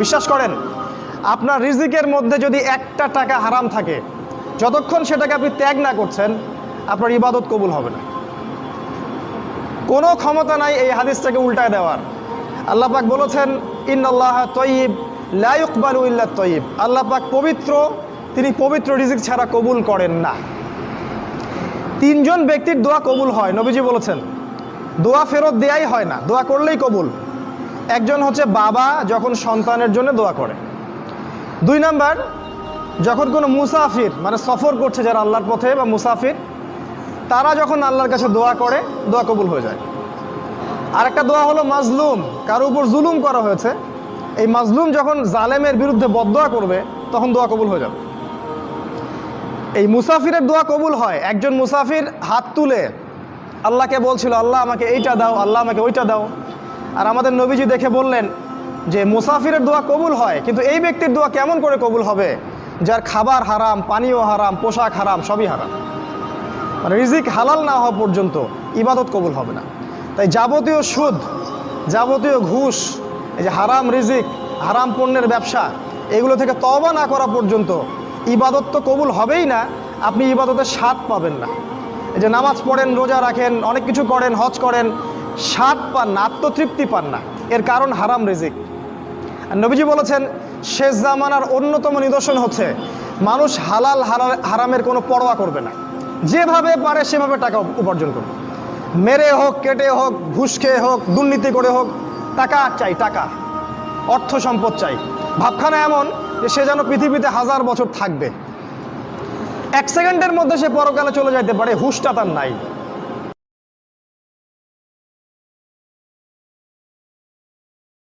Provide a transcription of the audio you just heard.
বিশ্বাস করেন, আপনার রিজিকের মধ্যে যদি একটা টাকা হারাম থাকে, যতক্ষণ সেটাকে আপনি ত্যাগ না করছেন, আপনার ইবাদত কবুল হবে না। কোনো ক্ষমতা নাই এই হাদিসটাকে উল্টায় দেওয়ার। আল্লাহ পাক বলেছেন, ইন্নাল্লাহ তয়্যিব লা ইকবালু ইল্লা তয়্যিব। আল্লাহ পাক পবিত্র, তিনি পবিত্র রিজিক ছাড়া কবুল করেন না। তিনজন ব্যক্তির দোয়া কবুল হয়, নবীজি বলেছেন। দোয়া ফেরত দেয়াই হয় না, দোয়া করলেই কবুল। একজন হচ্ছে বাবা যখন সন্তানের জন্য দোয়া করে। 2 নাম্বার, যখন কোনো মুসাফির মানে সফর করছে যারা আল্লাহর পথে বা মুসাফির, তারা যখন আল্লাহর কাছে দোয়া করে, দোয়া কবুল হয়ে যায়। আরেকটা দোয়া হলো মাজলুম, কারো উপর জুলুম করা হয়েছে, এই মাজলুম যখন জালেমের বিরুদ্ধে বদদোয়া করবে, তখন দোয়া কবুল হয়ে যাবে। এই মুসাফিরের দোয়া কবুল হয়। একজন মুসাফির হাত তুলে আল্লাহকে বলছিল, আল্লাহ আমাকে এইটা দাও, আল্লাহ আমাকে ওইটা দাও। আর আমাদের নবীজি দেখে বললেন যে মুসাফিরের দোয়া কবুল হয়, কিন্তু এই ব্যক্তির দোয়া কেমন করে কবুল হবে যার খাবার হারাম, পানীয় হারাম, পোশাক হারাম, সবই হারাম। মানে রিজিক হালাল না হওয়া পর্যন্ত ইবাদত কবুল হবে না। তাই যাবতীয় সুদ, যাবতীয় ঘুষ, এই যে হারাম রিজিক, হারাম পণ্যের ব্যবসা, এগুলো থেকে তওবা না করা পর্যন্ত ইবাদত তো কবুল হবেই না, আপনি ইবাদতের স্বাদ পাবেন না। এই যে নামাজ পড়েন, রোজা রাখেন, অনেক কিছু করেন, হজ করেন, স্বাদ পান না, আত্মতৃপ্তি পান না, এর কারণ হারাম রিজিক। আর নবীজি বলেছেন, শেষ জামানার অন্যতম নিদর্শন হচ্ছে মানুষ হালাল হারামের কোনো পরোয়া করবে না, যেভাবে পারে সেভাবে টাকা উপার্জন করবে। মেরে হোক, কেটে হোক, ঘুষ খেয়ে হোক, দুর্নীতি করে হোক, টাকা চাই, টাকা, অর্থ সম্পদ চাই। ভাবখানা এমন যে সে যেন পৃথিবীতে 1000 বছর থাকবে, 1 সেকেন্ডের মধ্যে সে পরকালে চলে যাইতে পারে, হুঁশটা তার নাই।